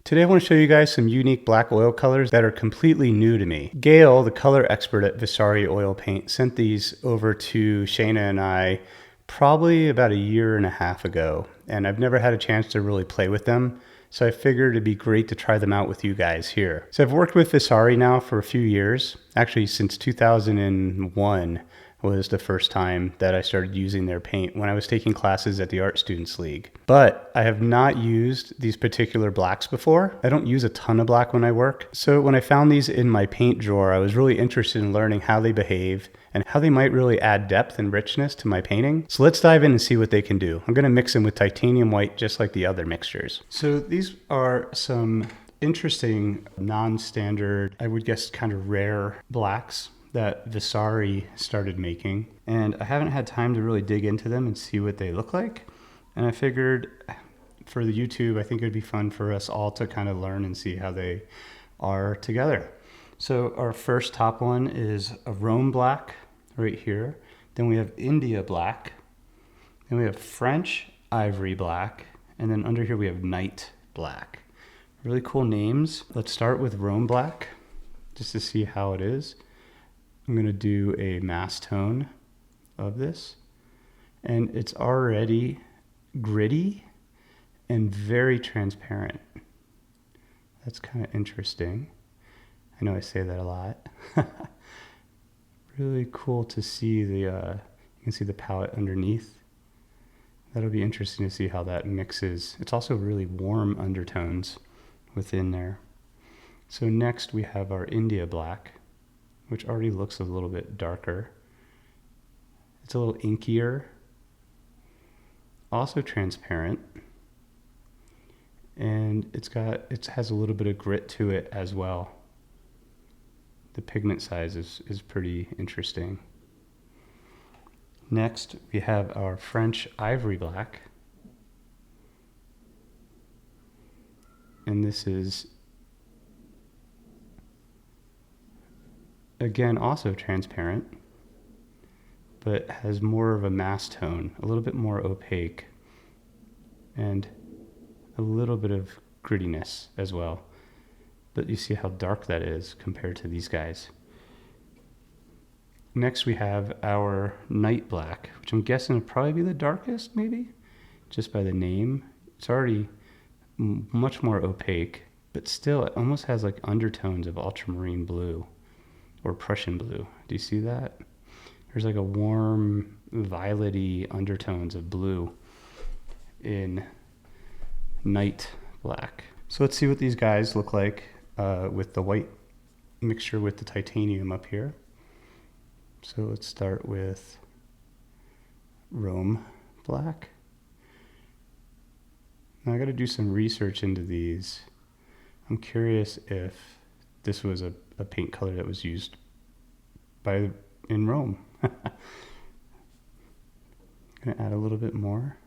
Today I want to show you guys some unique black oil colors that are completely new to me. Gail, the color expert at Visari Oil Paint, sent these over to Shayna and I probably about a year and a half ago, and I've never had a chance to really play with them, so I figured it'd be great to try them out with you guys here. So I've worked with Visari now for a few years, actually since 2001 was the first time that I started using their paint when I was taking classes at the Art Students League. But I have not used these particular blacks before. I don't use a ton of black when I work. So when I found these in my paint drawer, I was really interested in learning how they behave and how they might really add depth and richness to my painting. So let's dive in and see what they can do. I'm gonna mix them with titanium white just like the other mixtures. So these are some interesting non-standard, I would guess kind of rare blacks that Visari started making, and I haven't had time to really dig into them and see what they look like, and I figured for the YouTube I think it would be fun for us all to kind of learn and see how they are together. So our first top one is a Rome black right here, then we have India black, then we have French ivory black, and then under here we have night black. Really cool names. Let's start with Rome black just to see how it is. I'm going to do a mass tone of this, and it's already gritty and very transparent. That's kind of interesting. I know I say that a lot. Really cool to see the, you can see the palette underneath. That'll be interesting to see how that mixes. It's also really warm undertones within there. So next we have our India black, which already looks a little bit darker. It's a little inkier, also transparent, and it has a little bit of grit to it as well. The pigment size is pretty interesting. Next, we have our French ivory black, and this is again also transparent, but has more of a mass tone, a little bit more opaque, and a little bit of grittiness as well. But you see how dark that is compared to these guys. Next we have our night black, which I'm guessing would probably be the darkest, maybe, just by the name. It's already much more opaque, but still it almost has like undertones of ultramarine blue or Prussian blue. Do you see that? There's like a warm, violet-y undertones of blue in night black. So let's see what these guys look like with the white mixture with the titanium up here. So let's start with Rome black. Now I got to do some research into these. I'm curious if this was a paint color that was used in Rome. I'm gonna add a little bit more.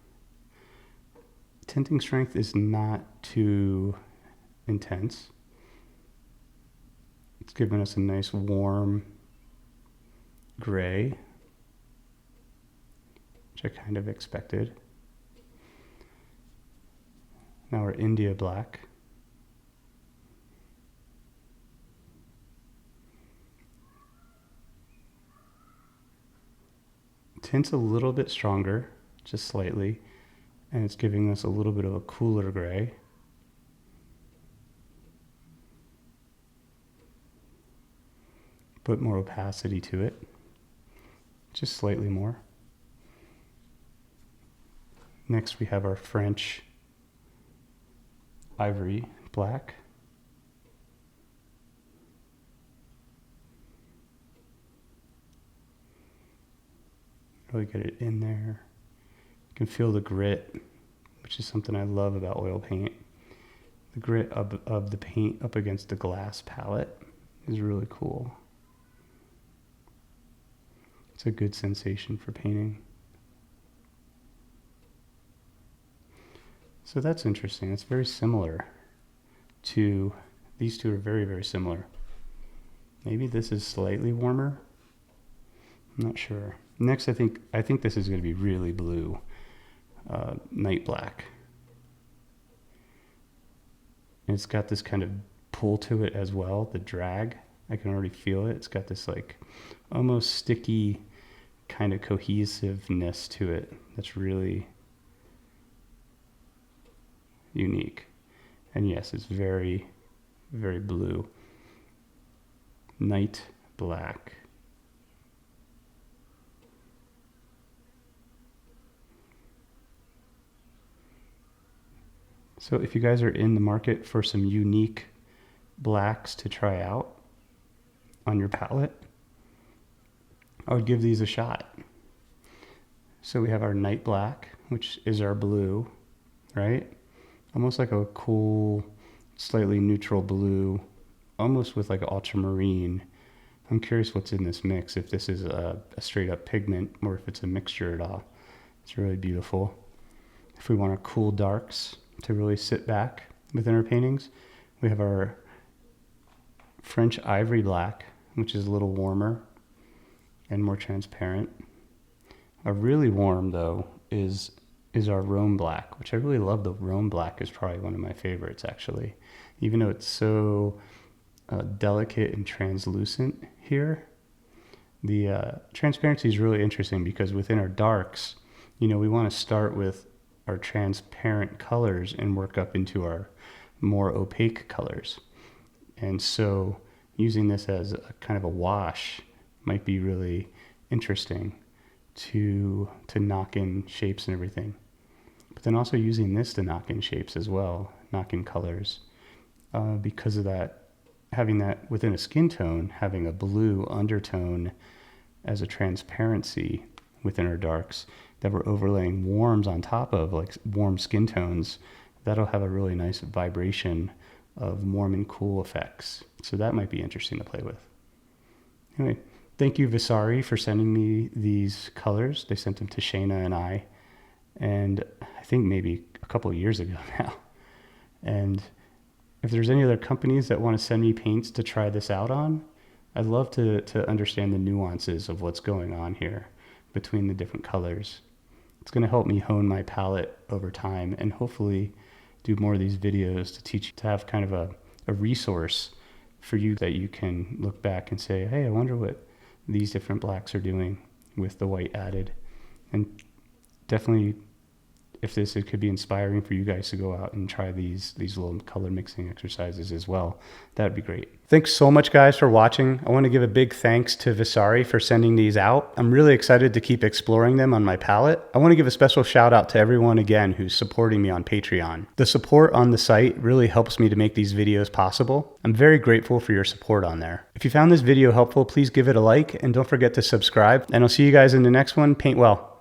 Tinting strength is not too intense. It's giving us a nice warm gray, which I kind of expected. Now our India black. Tint's a little bit stronger, just slightly, and it's giving us a little bit of a cooler gray. Put more opacity to it, just slightly more. Next we have our French ivory black. Really get it in there. You can feel the grit, which is something I love about oil paint. The grit of the paint up against the glass palette is really cool. It's a good sensation for painting. So that's interesting. It's very similar to, these two are very, very similar. Maybe this is slightly warmer. I'm not sure. Next, I think this is going to be really blue, night black. And it's got this kind of pull to it as well, the drag. I can already feel it. It's got this like almost sticky kind of cohesiveness to it that's really unique. And yes, it's very, very blue. Night black. So if you guys are in the market for some unique blacks to try out on your palette, I would give these a shot. So we have our night black, which is our blue, right? Almost like a cool, slightly neutral blue, almost with like ultramarine. I'm curious what's in this mix, if this is a straight up pigment or if it's a mixture at all. It's really beautiful. If we want our cool darks to really sit back within our paintings, we have our French ivory black, which is a little warmer and more transparent. A really warm though is our Rome black, which I really love. The Rome black is probably one of my favorites actually, even though it's so delicate and translucent here. The transparency is really interesting because within our darks, we want to start with our transparent colors and work up into our more opaque colors. And so using this as a kind of a wash might be really interesting to knock in shapes and everything. But then also using this to knock in shapes as well, knock in colors. Because of that, having that within a skin tone, having a blue undertone as a transparency within our darks that we're overlaying warms on top of, like warm skin tones, that'll have a really nice vibration of warm and cool effects. So that might be interesting to play with. Anyway, thank you Vasari for sending me these colors. They sent them to Shayna and I think maybe a couple of years ago now. And if there's any other companies that want to send me paints to try this out on, I'd love to understand the nuances of what's going on here between the different colors. It's going to help me hone my palette over time and hopefully do more of these videos to teach, to have kind of a resource for you that you can look back and say, hey, I wonder what these different blacks are doing with the white added. And definitely, if it could be inspiring for you guys to go out and try these little color mixing exercises as well, that'd be great. Thanks so much guys for watching. I want to give a big thanks to Vasari for sending these out. I'm really excited to keep exploring them on my palette. I want to give a special shout out to everyone again who's supporting me on Patreon. The support on the site really helps me to make these videos possible. I'm very grateful for your support on there. If you found this video helpful, please give it a like and don't forget to subscribe, and I'll see you guys in the next one. Paint well.